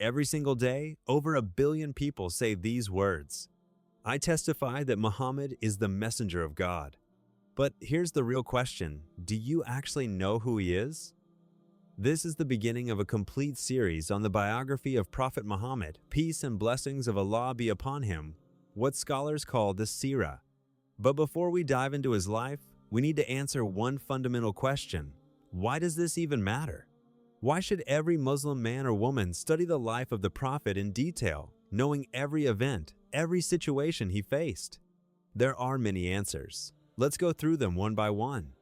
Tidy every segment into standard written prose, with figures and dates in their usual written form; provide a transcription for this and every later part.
Every single day, over 1 billion people say these words: I testify that Muhammad is the messenger of God. But here's the real question: do you actually know who he is? This is the beginning of a complete series on the biography of Prophet Muhammad, peace and blessings of Allah be upon him, what scholars call the Seerah. But before we dive into his life, we need to answer one fundamental question: why does this even matter? Why should every Muslim man or woman study the life of the Prophet in detail, knowing every event, every situation he faced? There are many answers. Let's go through them one by one.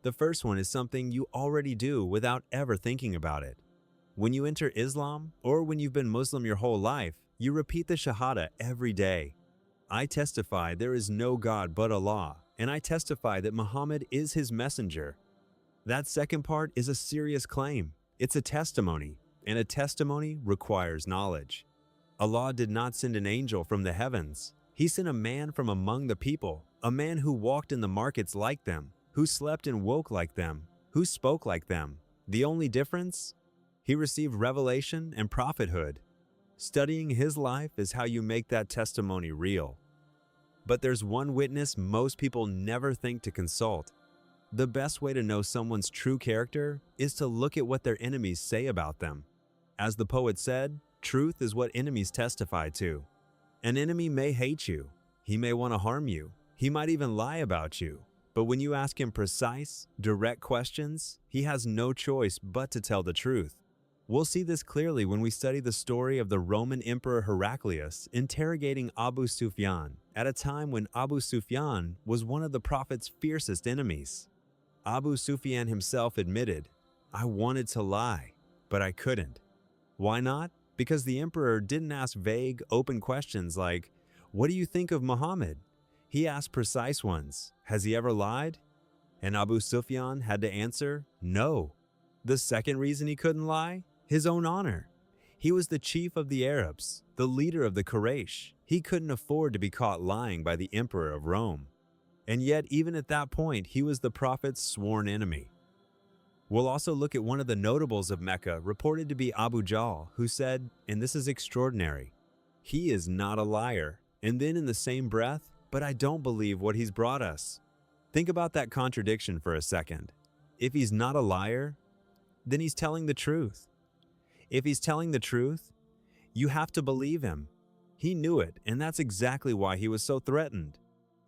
The first one is something you already do without ever thinking about it. When you enter Islam, or when you've been Muslim your whole life, you repeat the Shahada every day. I testify there is no God but Allah, and I testify that Muhammad is his messenger. That second part is a serious claim. It's a testimony, and a testimony requires knowledge. Allah did not send an angel from the heavens. He sent a man from among the people, a man who walked in the markets like them, who slept and woke like them, who spoke like them. The only difference? He received revelation and prophethood. Studying his life is how you make that testimony real. But there's one witness most people never think to consult. The best way to know someone's true character is to look at what their enemies say about them. As the poet said, truth is what enemies testify to. An enemy may hate you. He may want to harm you. He might even lie about you. But when you ask him precise, direct questions, he has no choice but to tell the truth. We'll see this clearly when we study the story of the Roman Emperor Heraclius interrogating Abu Sufyan at a time when Abu Sufyan was one of the Prophet's fiercest enemies. Abu Sufyan himself admitted, I wanted to lie, but I couldn't. Why not? Because the emperor didn't ask vague, open questions like, what do you think of Muhammad? He asked precise ones. Has he ever lied? And Abu Sufyan had to answer, no. The second reason he couldn't lie? His own honor. He was the chief of the Arabs, the leader of the Quraysh. He couldn't afford to be caught lying by the emperor of Rome. And yet, even at that point, he was the Prophet's sworn enemy. We'll also look at one of the notables of Mecca, reported to be Abu Jahl, who said, and this is extraordinary, he is not a liar. And then in the same breath, but I don't believe what he's brought us. Think about that contradiction for a second. If he's not a liar, then he's telling the truth. If he's telling the truth, you have to believe him. He knew it, and that's exactly why he was so threatened.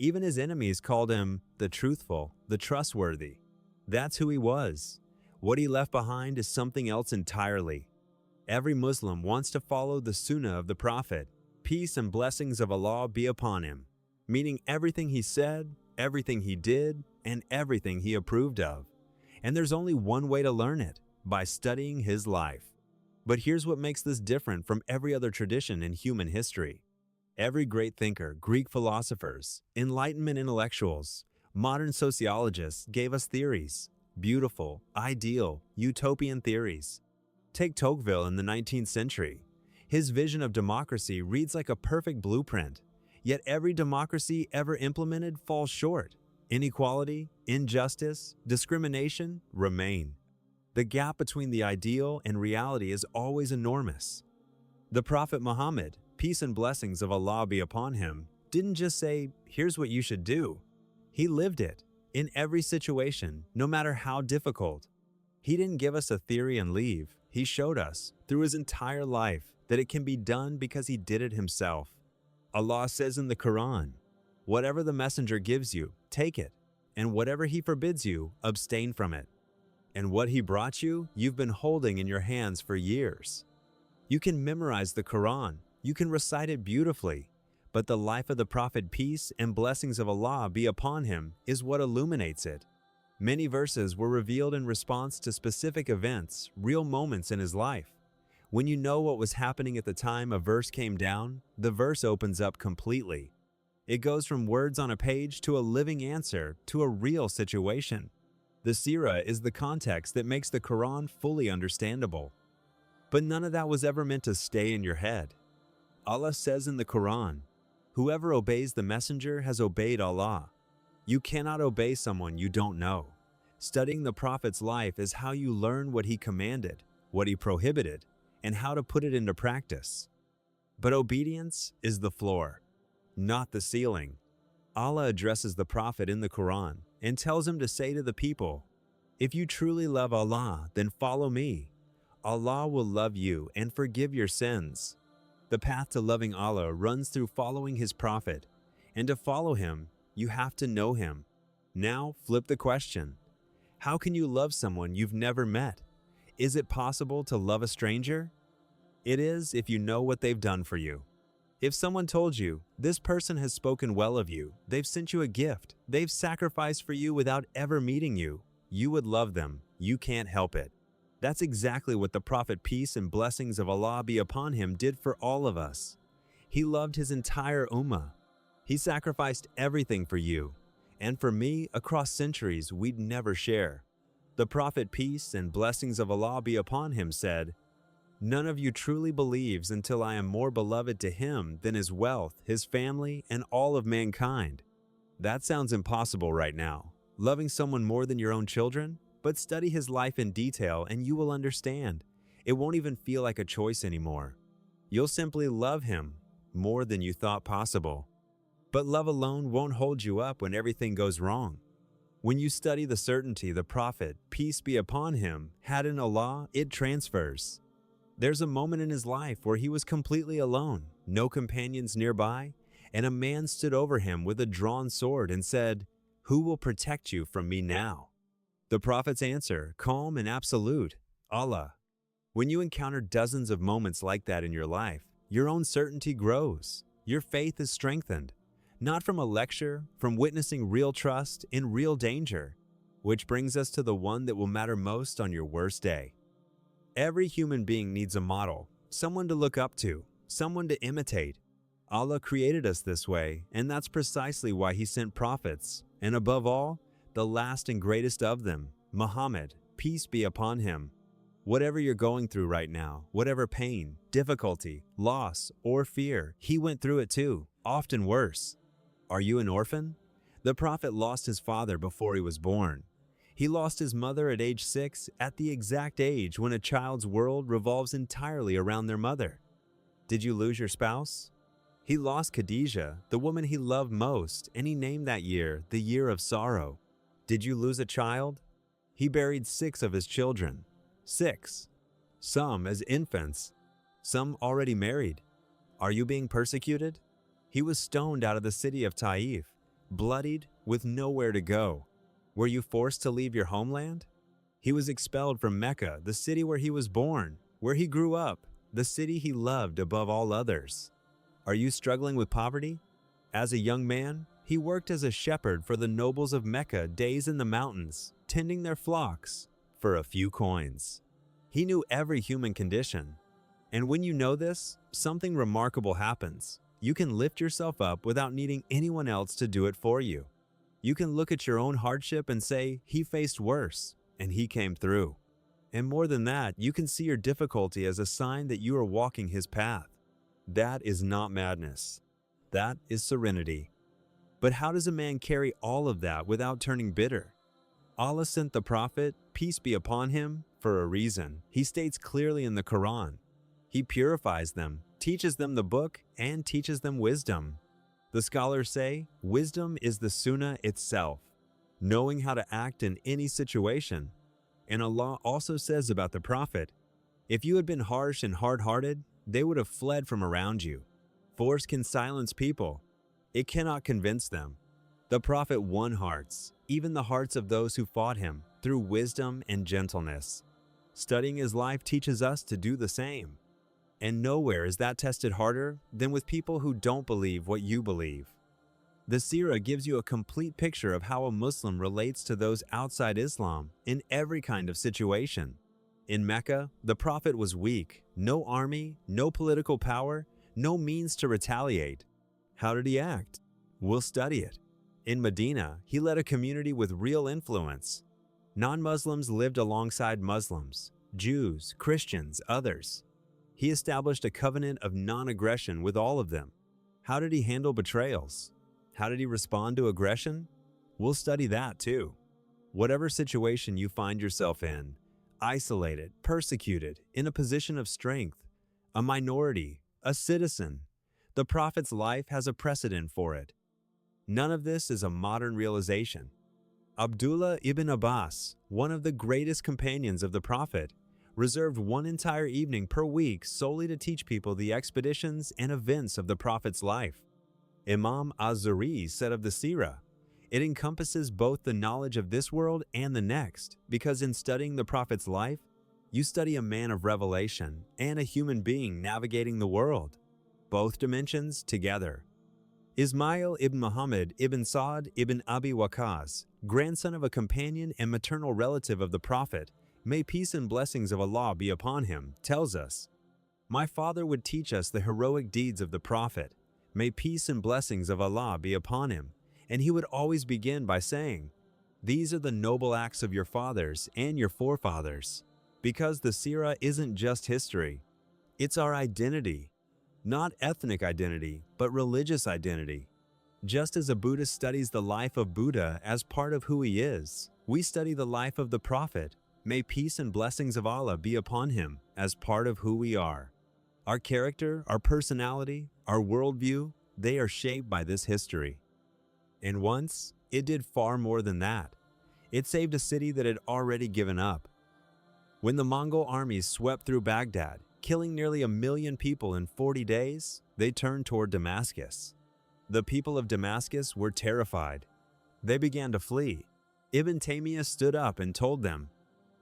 Even his enemies called him the truthful, the trustworthy. That's who he was. What he left behind is something else entirely. Every Muslim wants to follow the sunnah of the Prophet. Peace and blessings of Allah be upon him. Meaning everything he said, everything he did, and everything he approved of. And there's only one way to learn it, by studying his life. But here's what makes this different from every other tradition in human history. Every great thinker, Greek philosophers, Enlightenment intellectuals, modern sociologists gave us theories, beautiful, ideal, utopian theories. Take Tocqueville in the 19th century. His vision of democracy reads like a perfect blueprint. Yet every democracy ever implemented falls short. Inequality, injustice, discrimination remain. The gap between the ideal and reality is always enormous. The Prophet Muhammad, peace and blessings of Allah be upon him, didn't just say, here's what you should do. He lived it, in every situation, no matter how difficult. He didn't give us a theory and leave. He showed us, through his entire life, that it can be done because he did it himself. Allah says in the Quran, whatever the messenger gives you, take it, and whatever he forbids you, abstain from it. And what he brought you, you've been holding in your hands for years. You can memorize the Quran, you can recite it beautifully, but the life of the Prophet, peace and blessings of Allah be upon him, is what illuminates it. Many verses were revealed in response to specific events, real moments in his life. When you know what was happening at the time a verse came down, the verse opens up completely. It goes from words on a page to a living answer to a real situation. The Seerah is the context that makes the Quran fully understandable. But none of that was ever meant to stay in your head. Allah says in the Quran, whoever obeys the messenger has obeyed Allah. You cannot obey someone you don't know. Studying the Prophet's life is how you learn what he commanded, what he prohibited, and how to put it into practice. But obedience is the floor, not the ceiling. Allah addresses the Prophet in the Quran and tells him to say to the people, "If you truly love Allah, then follow me. Allah will love you and forgive your sins." The path to loving Allah runs through following His Prophet, and to follow him, you have to know him. Now, flip the question. How can you love someone you've never met? Is it possible to love a stranger? It is if you know what they've done for you. If someone told you, "This person has spoken well of you, they've sent you a gift, they've sacrificed for you without ever meeting you," you would love them. You can't help it. That's exactly what the Prophet, peace and blessings of Allah be upon him, did for all of us. He loved his entire ummah. He sacrificed everything for you. And for me, across centuries, we'd never share. The Prophet, peace and blessings of Allah be upon him, said, "None of you truly believes until I am more beloved to him than his wealth, his family, and all of mankind." That sounds impossible right now. Loving someone more than your own children? But study his life in detail and you will understand. It won't even feel like a choice anymore. You'll simply love him more than you thought possible. But love alone won't hold you up when everything goes wrong. When you study the certainty the Prophet, peace be upon him, had in Allah, it transfers. There's a moment in his life where he was completely alone, no companions nearby, and a man stood over him with a drawn sword and said, "Who will protect you from me now?" The Prophet's answer, calm and absolute, "Allah." When you encounter dozens of moments like that in your life, your own certainty grows. Your faith is strengthened. Not from a lecture, from witnessing real trust in real danger. Which brings us to the one that will matter most on your worst day. Every human being needs a model, someone to look up to, someone to imitate. Allah created us this way, and that's precisely why He sent prophets, and above all, the last and greatest of them, Muhammad, peace be upon him. Whatever you're going through right now, whatever pain, difficulty, loss, or fear, he went through it too, often worse. Are you an orphan? The Prophet lost his father before he was born. He lost his mother at age 6, at the exact age when a child's world revolves entirely around their mother. Did you lose your spouse? He lost Khadijah, the woman he loved most, and he named that year the year of sorrow. Did you lose a child? He buried 6 of his children. 6. Some as infants, some already married. Are you being persecuted? He was stoned out of the city of Taif, bloodied, with nowhere to go. Were you forced to leave your homeland? He was expelled from Mecca, the city where he was born, where he grew up, the city he loved above all others. Are you struggling with poverty? As a young man, he worked as a shepherd for the nobles of Mecca, days in the mountains, tending their flocks for a few coins. He knew every human condition. And when you know this, something remarkable happens. You can lift yourself up without needing anyone else to do it for you. You can look at your own hardship and say, he faced worse, and he came through. And more than that, you can see your difficulty as a sign that you are walking his path. That is not madness. That is serenity. But how does a man carry all of that without turning bitter? Allah sent the Prophet, peace be upon him, for a reason. He states clearly in the Quran. He purifies them, teaches them the book, and teaches them wisdom. The scholars say, wisdom is the sunnah itself, knowing how to act in any situation. And Allah also says about the Prophet, if you had been harsh and hard-hearted, they would have fled from around you. Force can silence people. It cannot convince them. The Prophet won hearts, even the hearts of those who fought him, through wisdom and gentleness. Studying his life teaches us to do the same. And nowhere is that tested harder than with people who don't believe what you believe. The Seerah gives you a complete picture of how a Muslim relates to those outside Islam in every kind of situation. In Mecca, the Prophet was weak, no army, no political power, no means to retaliate. How did he act? We'll study it. In Medina, he led a community with real influence. Non-Muslims lived alongside Muslims, Jews, Christians, others. He established a covenant of non-aggression with all of them. How did he handle betrayals? How did he respond to aggression? We'll study that too. Whatever situation you find yourself in, isolated, persecuted, in a position of strength, a minority, a citizen. The Prophet's life has a precedent for it. None of this is a modern realization. Abdullah ibn Abbas, one of the greatest companions of the Prophet, reserved one entire evening per week solely to teach people the expeditions and events of the Prophet's life. Imam az-Zuhri said of the Seerah, "It encompasses both the knowledge of this world and the next, because in studying the Prophet's life, you study a man of revelation and a human being navigating the world, both dimensions together." Ismail ibn Muhammad ibn Sa'd ibn Abi Waqqas, grandson of a companion and maternal relative of the Prophet, may peace and blessings of Allah be upon him, tells us, "My father would teach us the heroic deeds of the Prophet, may peace and blessings of Allah be upon him, and he would always begin by saying, 'These are the noble acts of your fathers and your forefathers,' because the Seerah isn't just history, it's our identity. Not ethnic identity, but religious identity. Just as a Buddhist studies the life of Buddha as part of who he is, we study the life of the Prophet, may peace and blessings of Allah be upon him, as part of who we are. Our character, our personality, our worldview, they are shaped by this history. And once, it did far more than that. It saved a city that had already given up. When the Mongol armies swept through Baghdad, killing nearly 1 million people in 40 days, they turned toward Damascus. The people of Damascus were terrified. They began to flee. Ibn Taymiyyah stood up and told them,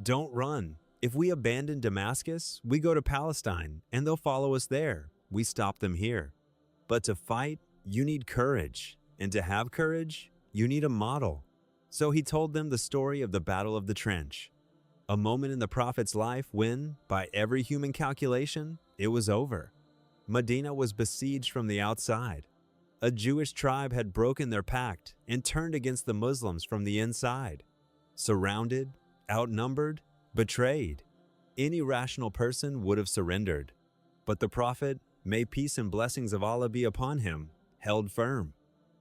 "Don't run. If we abandon Damascus, we go to Palestine and they'll follow us there. We stop them here. But to fight, you need courage. And to have courage, you need a model." So he told them the story of the Battle of the Trench. A moment in the Prophet's life when, by every human calculation, it was over. Medina was besieged from the outside. A Jewish tribe had broken their pact and turned against the Muslims from the inside. Surrounded, outnumbered, betrayed. Any rational person would have surrendered. But the Prophet, may peace and blessings of Allah be upon him, held firm.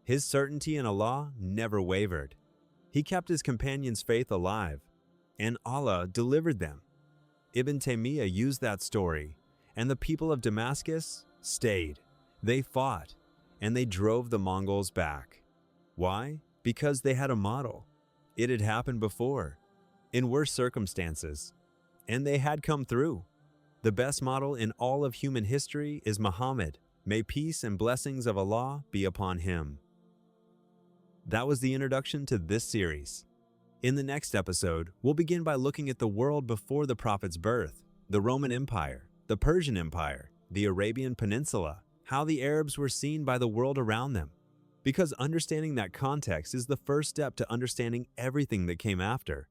His certainty in Allah never wavered. He kept his companions' faith alive, and Allah delivered them. Ibn Taymiyyah used that story, and the people of Damascus stayed. They fought, and they drove the Mongols back. Why? Because they had a model. It had happened before, in worse circumstances, and they had come through. The best model in all of human history is Muhammad. May peace and blessings of Allah be upon him. That was the introduction to this series. In the next episode, we'll begin by looking at the world before the Prophet's birth, the Roman Empire, the Persian Empire, the Arabian Peninsula, how the Arabs were seen by the world around them. Because understanding that context is the first step to understanding everything that came after.